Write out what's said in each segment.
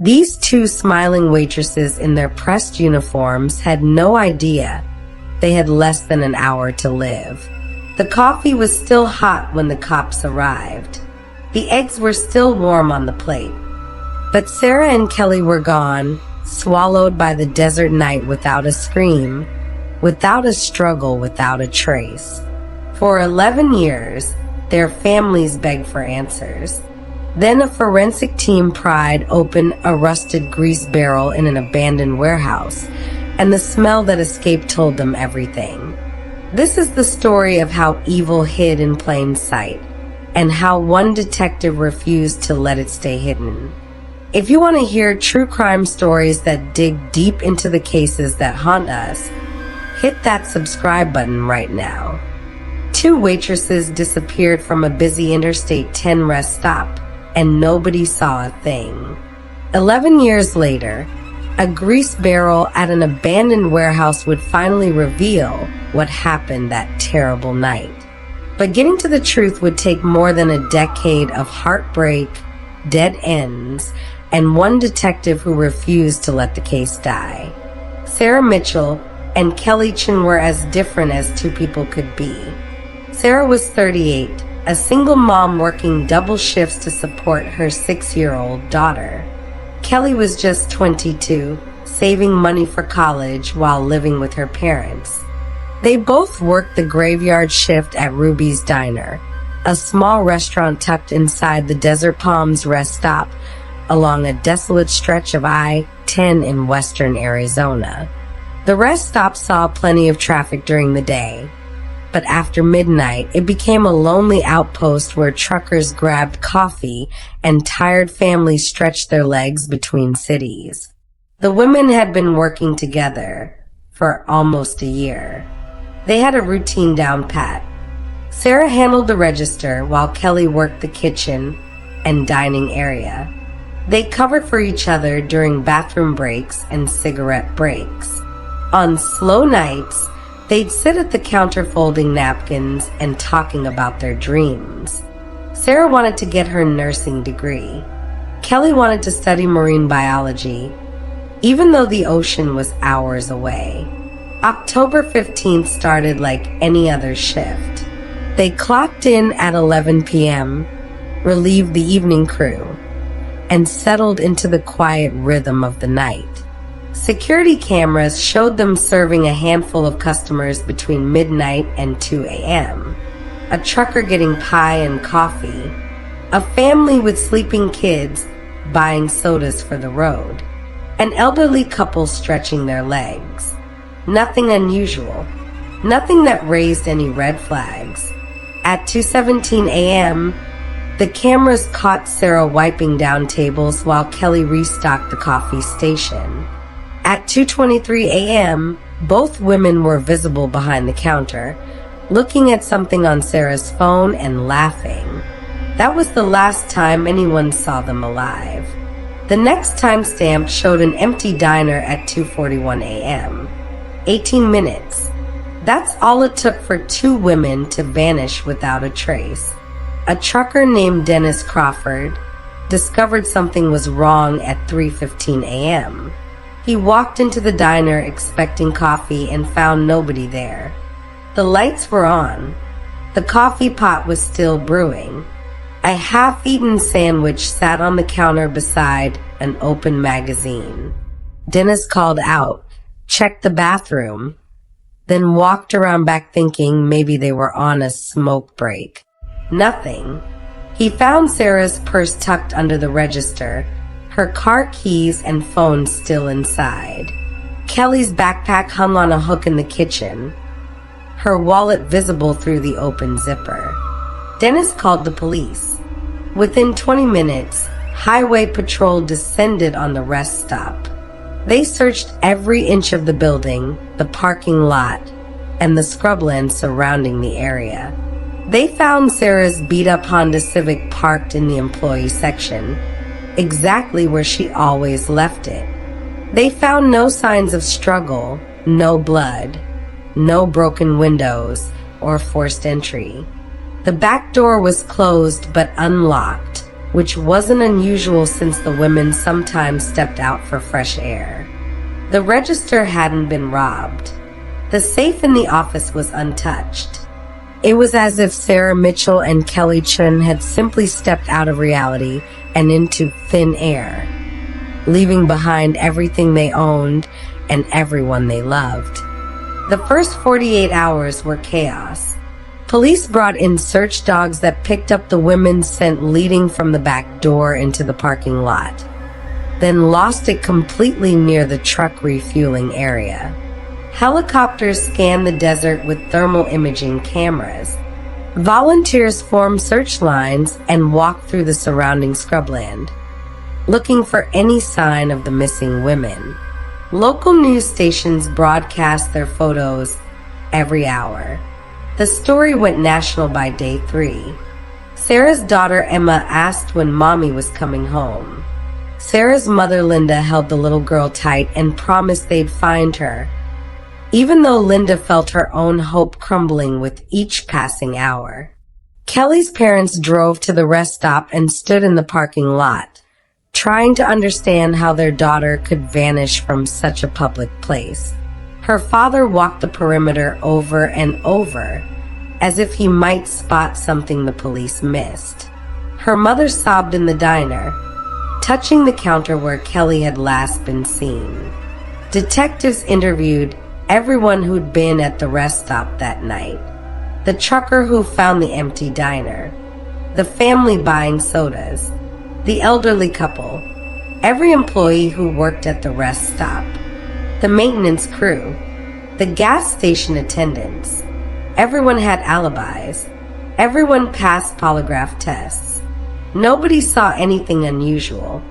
These two smiling waitresses in their pressed uniforms had no idea they had less than an hour to live. The coffee was still hot when the cops arrived. The eggs were still warm on the plate. But Sarah and Kelly were gone, swallowed by the desert night without a scream, without a struggle, without a trace. For 11 years, their families begged for answers. Then a forensic team pried open a rusted grease barrel in an abandoned warehouse, and the smell that escaped told them everything. This is the story of how evil hid in plain sight, and how one detective refused to let it stay hidden. If you want to hear true crime stories that dig deep into the cases that haunt us, hit that subscribe button right now. Two waitresses disappeared from a busy Interstate 10 rest stop, and nobody saw a thing. 11 years later, a grease barrel at an abandoned warehouse would finally reveal what happened that terrible night. But getting to the truth would take more than a decade of heartbreak, dead ends, and one detective who refused to let the case die. Sarah Mitchell and Kelly Chin were as different as two people could be. Sarah was 38, a single mom working double shifts to support her 6-year-old daughter. Kelly was just 22, saving money for college while living with her parents. They both worked the graveyard shift at Ruby's Diner, a small restaurant tucked inside the Desert Palms rest stop along a desolate stretch of I-10 in western Arizona. The rest stop saw plenty of traffic during the day, but after midnight, it became a lonely outpost where truckers grabbed coffee and tired families stretched their legs between cities. The women had been working together for almost a year. They had a routine down pat. Sarah handled the register while Kelly worked the kitchen and dining area. They covered for each other during bathroom breaks and cigarette breaks. On slow nights, they'd sit at the counter folding napkins and talking about their dreams. Sarah wanted to get her nursing degree. Kelly wanted to study marine biology, even though the ocean was hours away. October 15th started like any other shift. They clocked in at 11 p.m., relieved the evening crew, and settled into the quiet rhythm of the night. Security cameras showed them serving a handful of customers between midnight and 2 a.m. A trucker getting pie and coffee. A family with sleeping kids buying sodas for the road. An elderly couple stretching their legs. Nothing unusual. Nothing that raised any red flags. At 2:17 a.m., the cameras caught Sarah wiping down tables while Kelly restocked the coffee station. At 2:23 a.m., both women were visible behind the counter, looking at something on Sarah's phone and laughing. That was the last time anyone saw them alive. The next timestamp showed an empty diner at 2:41 a.m. 18 minutes. That's all it took for two women to vanish without a trace. A trucker named Dennis Crawford discovered something was wrong at 3:15 a.m. He walked into the diner expecting coffee and found nobody there. The lights were on. The coffee pot was still brewing. A half-eaten sandwich sat on the counter beside an open magazine. Dennis called out, checked the bathroom, then walked around back thinking maybe they were on a smoke break. Nothing. He found Sarah's purse tucked under the register, her car keys and phone still inside. Kelly's backpack hung on a hook in the kitchen, her wallet visible through the open zipper. Dennis called the police. Within 20 minutes, Highway Patrol descended on the rest stop. They searched every inch of the building, the parking lot, and the scrubland surrounding the area. They found Sarah's beat-up Honda Civic parked in the employee section, exactly where she always left it. They found no signs of struggle, no blood, no broken windows, or forced entry. The back door was closed but unlocked, which wasn't unusual since the women sometimes stepped out for fresh air. The register hadn't been robbed. The safe in the office was untouched. It was as if Sarah Mitchell and Kelly Chun had simply stepped out of reality and into thin air, leaving behind everything they owned and everyone they loved. The first 48 hours were chaos. Police brought in search dogs that picked up the women's scent leading from the back door into the parking lot, then lost it completely near the truck refueling area. Helicopters scanned the desert with thermal imaging cameras. Volunteers formed search lines and walked through the surrounding scrubland, looking for any sign of the missing women. Local news stations broadcast their photos every hour. The story went national by day 3. Sarah's daughter Emma asked when mommy was coming home. Sarah's mother Linda held the little girl tight and promised they'd find her, even though Linda felt her own hope crumbling with each passing hour. Kelly's parents drove to the rest stop and stood in the parking lot, trying to understand how their daughter could vanish from such a public place. Her father walked the perimeter over and over, as if he might spot something the police missed. Her mother sobbed in the diner, touching the counter where Kelly had last been seen. Detectives interviewed everyone who'd been at the rest stop that night. The trucker who found the empty diner, the family buying sodas, the elderly couple, every employee who worked at the rest stop, the maintenance crew, the gas station attendants. Everyone had alibis. Everyone passed polygraph tests. Nobody saw anything unusual.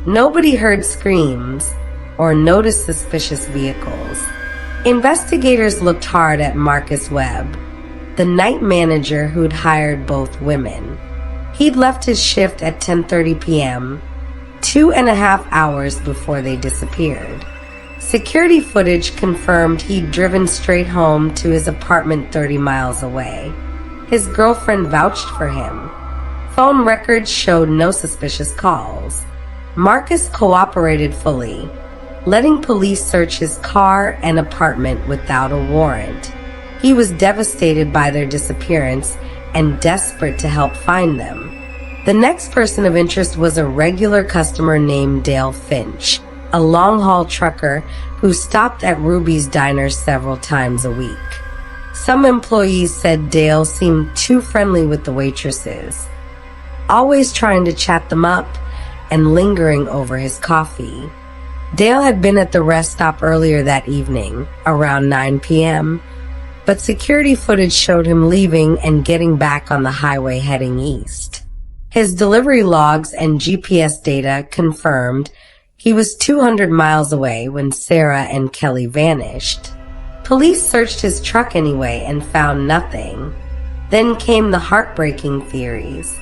Nobody heard screams or noticed suspicious vehicles. Investigators looked hard at Marcus Webb, the night manager who'd hired both women. He'd left his shift at 10:30 p.m., 2.5 hours before they disappeared. Security footage confirmed he'd driven straight home to his apartment 30 miles away. His girlfriend vouched for him. Phone records showed no suspicious calls. Marcus cooperated fully, letting police search his car and apartment without a warrant. He was devastated by their disappearance and desperate to help find them. The next person of interest was a regular customer named Dale Finch, a long-haul trucker who stopped at Ruby's Diner several times a week. Some employees said Dale seemed too friendly with the waitresses, always trying to chat them up and lingering over his coffee. Dale had been at the rest stop earlier that evening, around 9 p.m., but security footage showed him leaving and getting back on the highway heading east. His delivery logs and GPS data confirmed he was 200 miles away when Sarah and Kelly vanished. Police searched his truck anyway and found nothing. Then came the heartbreaking theories.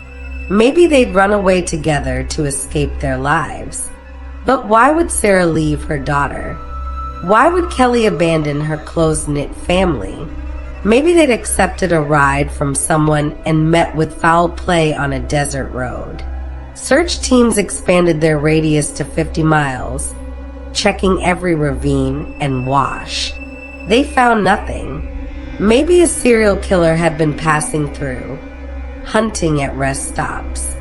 Maybe they'd run away together to escape their lives. But why would Sarah leave her daughter? Why would Kelly abandon her close-knit family? Maybe they'd accepted a ride from someone and met with foul play on a desert road. Search teams expanded their radius to 50 miles, checking every ravine and wash. They found nothing. Maybe a serial killer had been passing through, hunting at rest stops.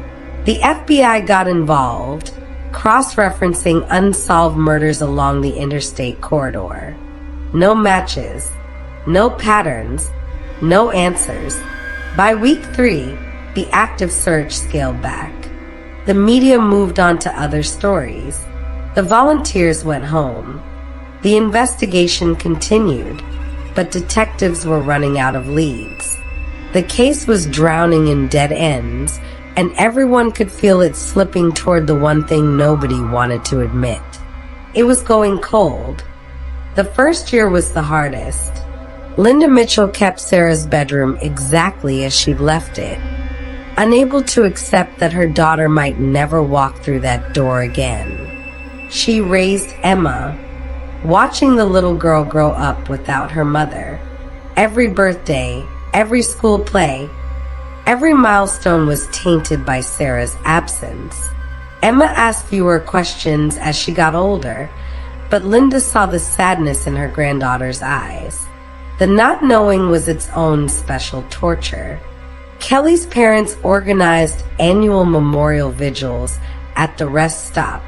The FBI got involved, cross-referencing unsolved murders along the interstate corridor. No matches, no patterns, no answers. By week 3, the active search scaled back. The media moved on to other stories. The volunteers went home. The investigation continued, but detectives were running out of leads. The case was drowning in dead ends, and everyone could feel it slipping toward the one thing nobody wanted to admit. It was going cold. The first year was the hardest. Linda Mitchell kept Sarah's bedroom exactly as she'd left it, unable to accept that her daughter might never walk through that door again. She raised Emma, watching the little girl grow up without her mother. Every birthday, every school play, Every milestone was tainted by Sarah's absence. Emma asked fewer questions as she got older, but Linda saw the sadness in her granddaughter's eyes. The not knowing was its own special torture. Kelly's parents organized annual memorial vigils at the rest stop.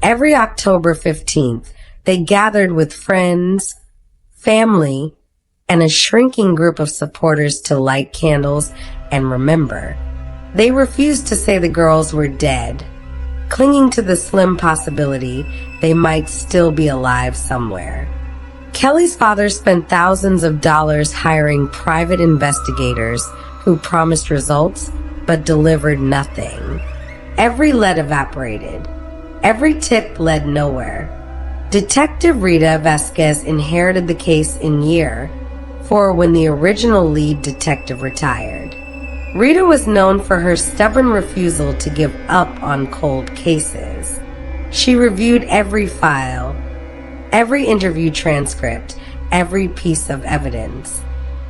Every October 15th, they gathered with friends, family, and a shrinking group of supporters to light candles and remember. They refused to say the girls were dead, clinging to the slim possibility they might still be alive somewhere. Kelly's father spent thousands of dollars hiring private investigators who promised results but delivered nothing. Every lead evaporated. Every tip led nowhere. Detective Rita Vasquez inherited the case in year 4 when the original lead detective retired. Rita was known for her stubborn refusal to give up on cold cases. She reviewed every file, every interview transcript, every piece of evidence.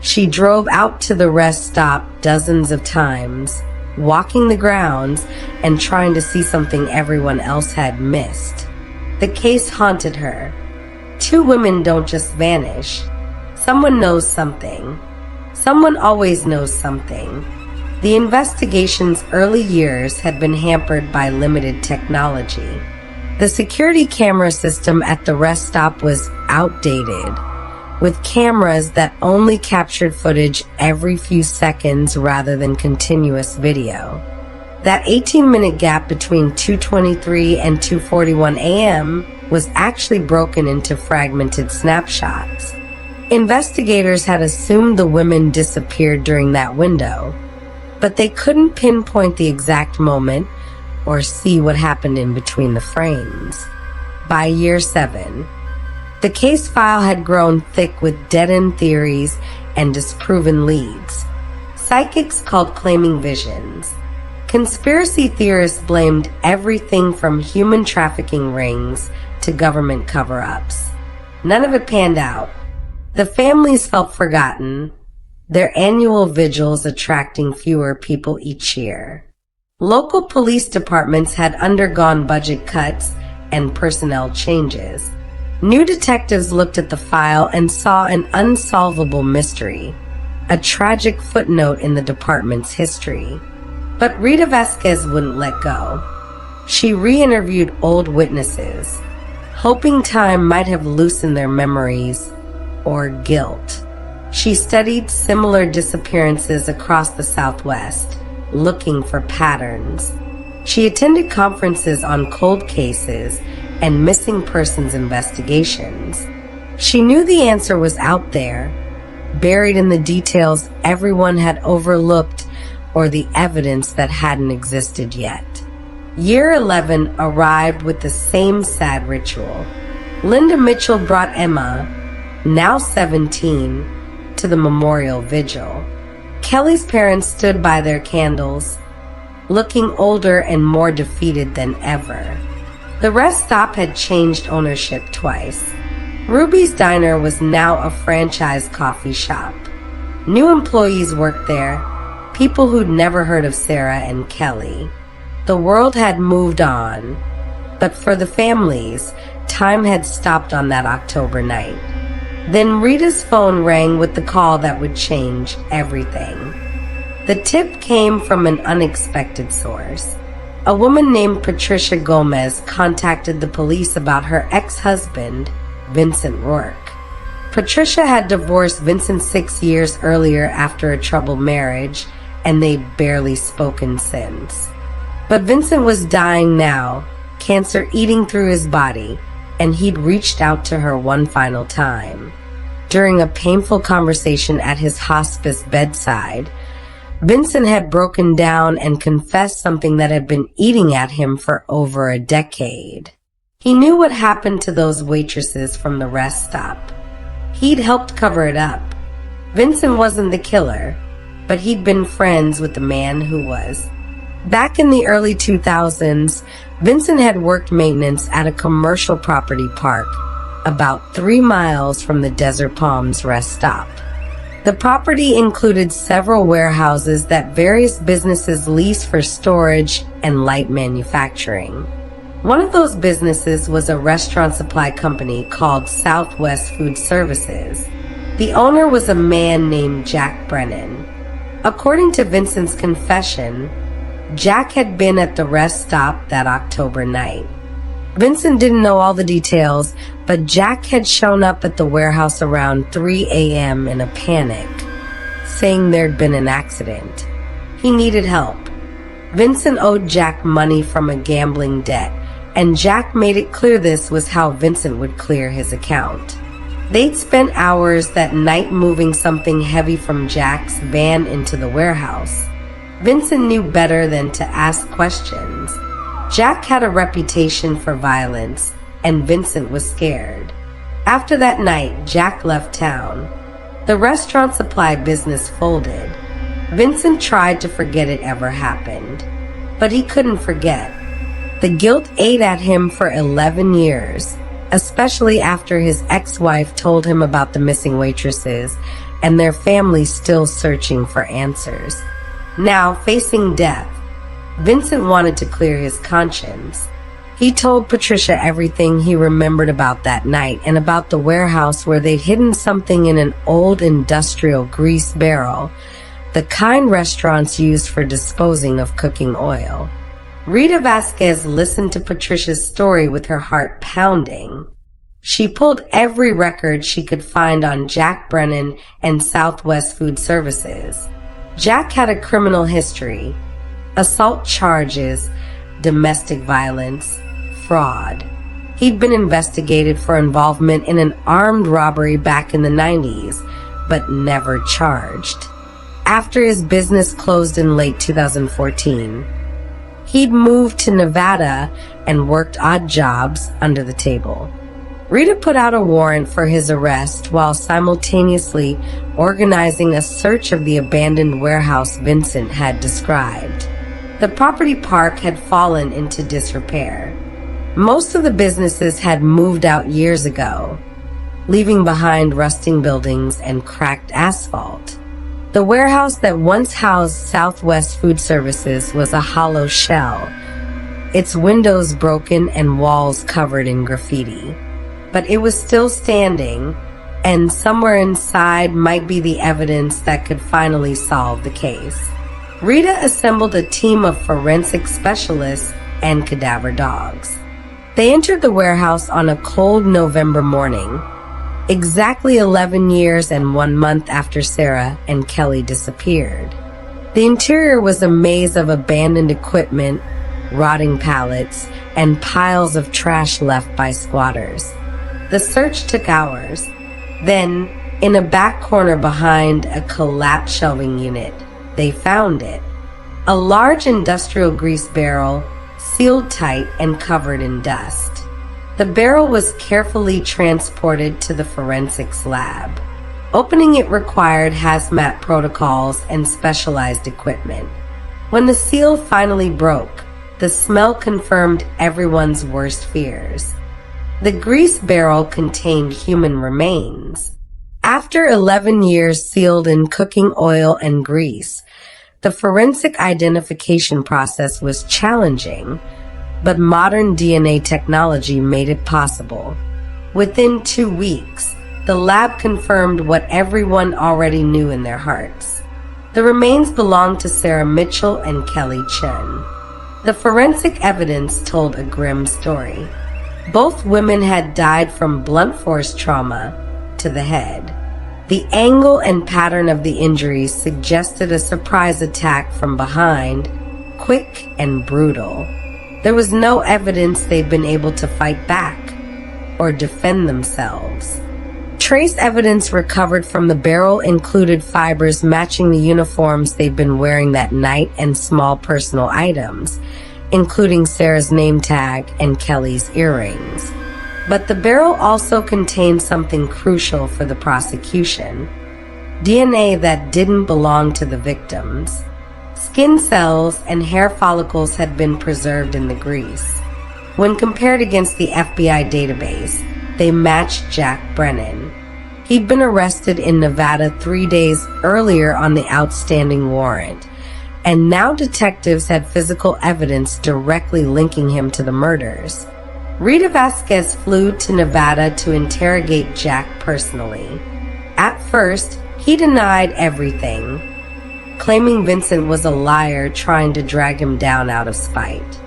She drove out to the rest stop dozens of times, walking the grounds and trying to see something everyone else had missed. The case haunted her. 2 women don't just vanish. Someone knows something. Someone always knows something. The investigation's early years had been hampered by limited technology. The security camera system at the rest stop was outdated, with cameras that only captured footage every few seconds rather than continuous video. That 18-minute gap between 2:23 and 2:41 a.m. was actually broken into fragmented snapshots. Investigators had assumed the women disappeared during that window, but they couldn't pinpoint the exact moment or see what happened in between the frames. By year 7, the case file had grown thick with dead-end theories and disproven leads. Psychics called claiming visions. Conspiracy theorists blamed everything from human trafficking rings to government cover-ups. None of it panned out. The families felt forgotten, their annual vigils attracting fewer people each year. Local police departments had undergone budget cuts and personnel changes. New detectives looked at the file and saw an unsolvable mystery, a tragic footnote in the department's history. But Rita Vasquez wouldn't let go. She re-interviewed old witnesses, hoping time might have loosened their memories or guilt. She studied similar disappearances across the Southwest, looking for patterns. She attended conferences on cold cases and missing persons investigations. She knew the answer was out there, buried in the details everyone had overlooked or the evidence that hadn't existed yet. Year 11 arrived with the same sad ritual. Linda Mitchell brought Emma, now 17, to the memorial vigil. Kelly's parents stood by their candles, looking older and more defeated than ever. The rest stop had changed ownership twice. Ruby's Diner was now a franchise coffee shop. New employees worked there, people who'd never heard of Sarah and Kelly. The world had moved on, but for the families, time had stopped on that October night. Then Rita's phone rang with the call that would change everything. The tip came from an unexpected source. A woman named Patricia Gomez contacted the police about her ex-husband, Vincent Rourke. Patricia had divorced Vincent 6 years earlier after a troubled marriage, and they'd barely spoken since. But Vincent was dying now, cancer eating through his body, and he'd reached out to her one final time. During a painful conversation at his hospice bedside, Vincent had broken down and confessed something that had been eating at him for over a decade. He knew what happened to those waitresses from the rest stop. He'd helped cover it up. Vincent wasn't the killer, but he'd been friends with the man who was. Back in the early 2000s, Vincent had worked maintenance at a commercial property park about 3 miles from the Desert Palms rest stop. The The property included several warehouses that various businesses leased for storage and light manufacturing. One of those businesses was a restaurant supply company called Southwest Food Services. The owner was a man named Jack Brennan. According to Vincent's confession, Jack had been at the rest stop that October night. Vincent didn't know all the details, but Jack had shown up at the warehouse around 3 a.m. in a panic, saying there'd been an accident. He needed help. Vincent owed Jack money from a gambling debt, and Jack made it clear this was how Vincent would clear his account. They'd spent hours that night moving something heavy from Jack's van into the warehouse. Vincent knew better than to ask questions. Jack had a reputation for violence, and Vincent was scared. After that night, Jack left town. The restaurant supply business folded. Vincent tried to forget it ever happened, but he couldn't forget. The guilt ate at him for 11 years, especially after his ex-wife told him about the missing waitresses and their family still searching for answers. Now, facing death, Vincent wanted to clear his conscience. He told Patricia everything he remembered about that night and about the warehouse where they'd hidden something in an old industrial grease barrel, the kind restaurants used for disposing of cooking oil. Rita Vasquez listened to Patricia's story with her heart pounding. She pulled every record she could find on Jack Brennan and Southwest Food Services. Jack had a criminal history: assault charges, domestic violence, fraud. He'd been investigated for involvement in an armed robbery back in the 90s, but never charged. After his business closed in late 2014, he'd moved to Nevada and worked odd jobs under the table. Rita put out a warrant for his arrest while simultaneously organizing a search of the abandoned warehouse Vincent had described. The property park had fallen into disrepair. Most of the businesses had moved out years ago, leaving behind rusting buildings and cracked asphalt. The warehouse that once housed Southwest Food Services was a hollow shell, its windows broken and walls covered in graffiti. But it was still standing, and somewhere inside might be the evidence that could finally solve the case. Rita assembled a team of forensic specialists and cadaver dogs. They entered the warehouse on a cold November morning, exactly 11 years and 1 month after Sarah and Kelly disappeared. The interior was a maze of abandoned equipment, rotting pallets, and piles of trash left by squatters. The search took hours. Then, in a back corner behind a collapsed shelving unit, they found it. A large industrial grease barrel, sealed tight and covered in dust. The barrel was carefully transported to the forensics lab. Opening it required hazmat protocols and specialized equipment. When the seal finally broke, the smell confirmed everyone's worst fears. The grease barrel contained human remains. After 11 years sealed in cooking oil and grease, the forensic identification process was challenging, but modern DNA technology made it possible. Within 2 weeks, the lab confirmed what everyone already knew in their hearts. The remains belonged to Sarah Mitchell and Kelly Chen. The forensic evidence told a grim story. Both women had died from blunt force trauma to the head. The angle and pattern of the injuries suggested a surprise attack from behind, quick and brutal. There was no evidence they'd been able to fight back or defend themselves. Trace evidence recovered from the barrel included fibers matching the uniforms they'd been wearing that night and small personal items, including Sarah's name tag and Kelly's earrings. But the barrel also contained something crucial for the prosecution: DNA that didn't belong to the victims. Skin cells and hair follicles had been preserved in the grease. When compared against the FBI database, they matched Jack Brennan. He'd been arrested in Nevada 3 days earlier on the outstanding warrant, and now detectives had physical evidence directly linking him to the murders. Rita Vasquez flew to Nevada to interrogate Jack personally. At first, he denied everything, claiming Vincent was a liar trying to drag him down out of spite.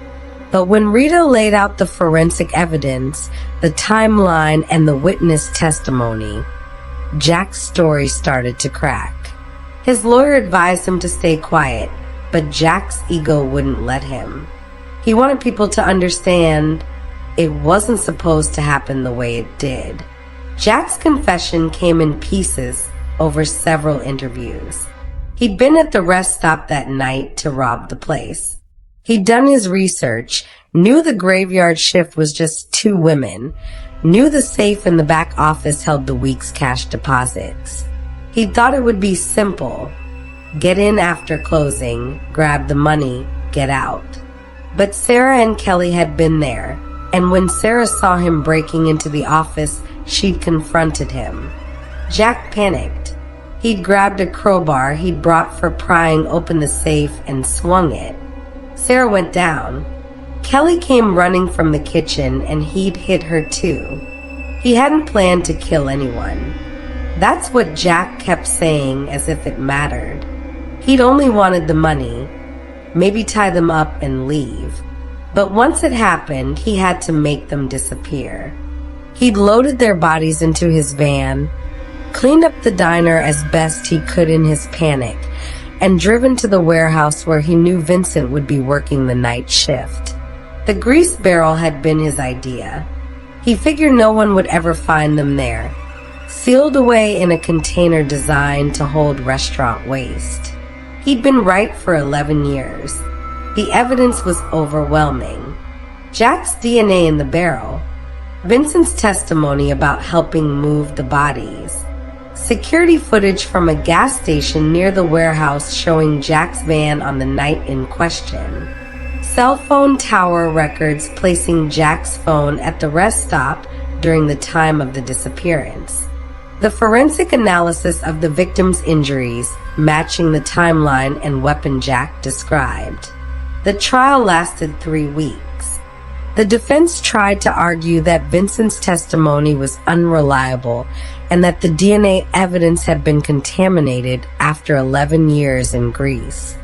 But when Rita laid out the forensic evidence, the timeline, and the witness testimony, Jack's story started to crack. His lawyer advised him to stay quiet, but Jack's ego wouldn't let him. He wanted people to understand it wasn't supposed to happen the way it did. Jack's confession came in pieces over several interviews. He'd been at the rest stop that night to rob the place. He'd done his research, knew the graveyard shift was just 2 women, knew the safe in the back office held the week's cash deposits. He thought it would be simple. Get in after closing, grab the money, get out. But Sarah and Kelly had been there, and when Sarah saw him breaking into the office, she'd confronted him. Jack panicked. He'd grabbed a crowbar he'd brought for prying open the safe and swung it. Sarah went down. Kelly came running from the kitchen, and he'd hit her too. He hadn't planned to kill anyone. That's what Jack kept saying, as if it mattered. He'd only wanted the money, maybe tie them up and leave. But once it happened, he had to make them disappear. He'd loaded their bodies into his van, cleaned up the diner as best he could in his panic, and driven to the warehouse where he knew Vincent would be working the night shift. The grease barrel had been his idea. He figured no one would ever find them there, sealed away in a container designed to hold restaurant waste. He'd been right for 11 years. The evidence was overwhelming. Jack's DNA in the barrel, Vincent's testimony about helping move the bodies, security footage from a gas station near the warehouse showing Jack's van on the night in question, cell phone tower records placing Jack's phone at the rest stop during the time of the disappearance, the forensic analysis of the victim's injuries matching the timeline and weapon Jack described. The trial lasted 3 weeks. The defense tried to argue that Vincent's testimony was unreliable and that the DNA evidence had been contaminated after 11 years in Greece.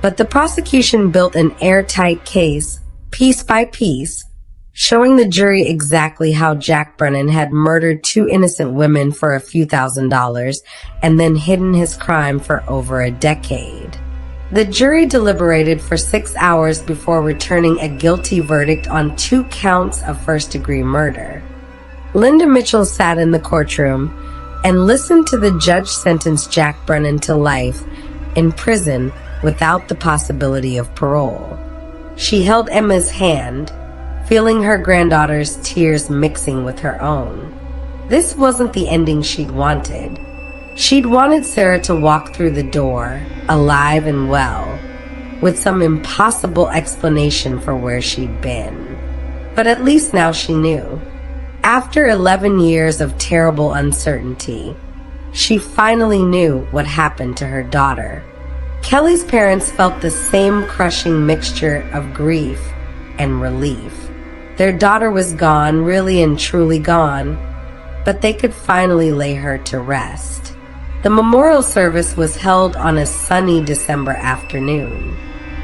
But the prosecution built an airtight case, piece by piece, showing the jury exactly how Jack Brennan had murdered 2 innocent women for a few $1,000s and then hidden his crime for over a decade. The jury deliberated for 6 hours before returning a guilty verdict on 2 counts of first-degree murder. Linda Mitchell sat in the courtroom and listened to the judge sentence Jack Brennan to life in prison without the possibility of parole. She held Emma's hand, feeling her granddaughter's tears mixing with her own. This wasn't the ending she'd wanted. She'd wanted Sarah to walk through the door, alive and well, with some impossible explanation for where she'd been. But at least now she knew. After 11 years of terrible uncertainty, she finally knew what happened to her daughter. Kelly's parents felt the same crushing mixture of grief and relief. Their daughter was gone, really and truly gone, but they could finally lay her to rest. The memorial service was held on a sunny December afternoon.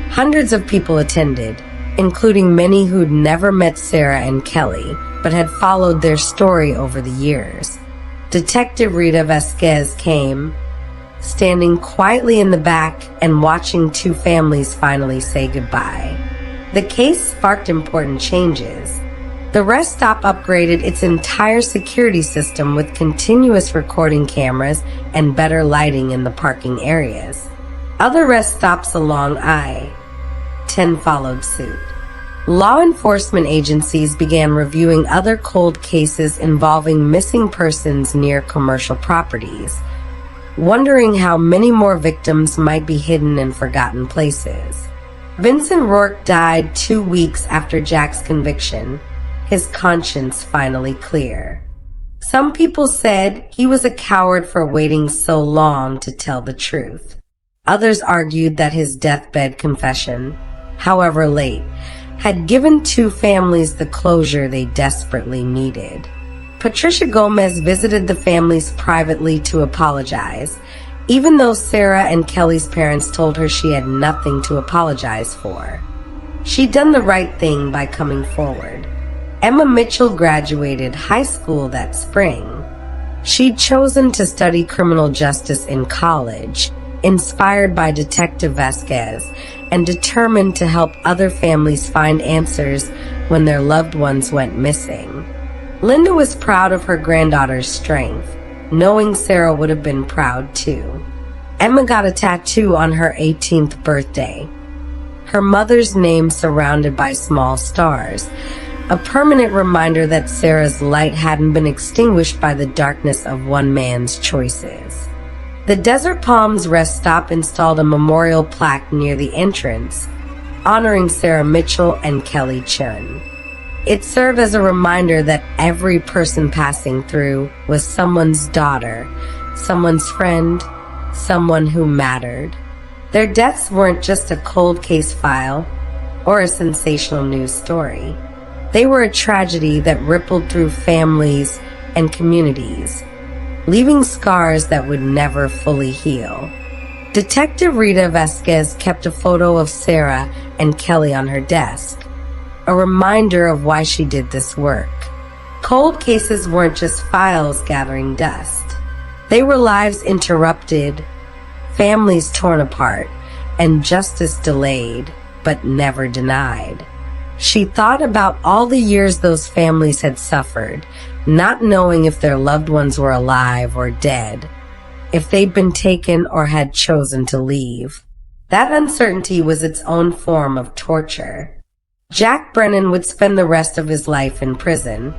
Hundreds of people attended, including many who'd never met Sarah and Kelly, but had followed their story over the years. Detective Rita Vasquez came, standing quietly in the back and watching 2 families finally say goodbye. The case sparked important changes. The rest stop upgraded its entire security system with continuous recording cameras and better lighting in the parking areas. Other rest stops along I-10 followed suit. Law enforcement agencies began reviewing other cold cases involving missing persons near commercial properties, wondering how many more victims might be hidden in forgotten places. Vincent Rourke died 2 weeks after Jack's conviction, his conscience finally clear. Some people said he was a coward for waiting so long to tell the truth. Others argued that his deathbed confession, however late, had given two families the closure they desperately needed. Patricia Gomez visited the families privately to apologize, even though Sarah and Kelly's parents told her she had nothing to apologize for. She'd done the right thing by coming forward. Emma Mitchell graduated high school that spring. She'd chosen to study criminal justice in college, inspired by Detective Vasquez, and determined to help other families find answers when their loved ones went missing. Linda was proud of her granddaughter's strength, knowing Sarah would have been proud too. Emma got a tattoo on her 18th birthday. Her mother's name surrounded by small stars, a permanent reminder that Sarah's light hadn't been extinguished by the darkness of one man's choices. The Desert Palms rest stop installed a memorial plaque near the entrance, honoring Sarah Mitchell and Kelly Chun. It served as a reminder that every person passing through was someone's daughter, someone's friend, someone who mattered. Their deaths weren't just a cold case file or a sensational news story. They were a tragedy that rippled through families and communities, leaving scars that would never fully heal. Detective Rita Vasquez kept a photo of Sarah and Kelly on her desk, a reminder of why she did this work. Cold cases weren't just files gathering dust. They were lives interrupted, families torn apart, and justice delayed, but never denied. She thought about all the years those families had suffered, not knowing if their loved ones were alive or dead, if they'd been taken or had chosen to leave. That uncertainty was its own form of torture. Jack Brennan would spend the rest of his life in prison,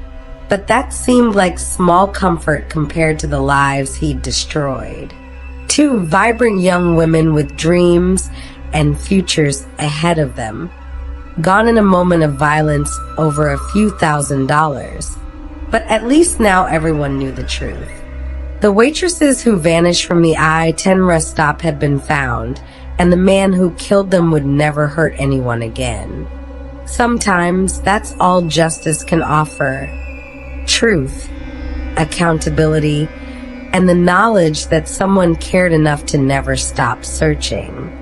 but that seemed like small comfort compared to the lives he'd destroyed. Two vibrant young women with dreams and futures ahead of them, gone in a moment of violence over a few $1,000s. But at least now everyone knew the truth. The waitresses who vanished from the I-10 rest stop had been found, and the man who killed them would never hurt anyone again. Sometimes that's all justice can offer: truth, accountability, and the knowledge that someone cared enough to never stop searching.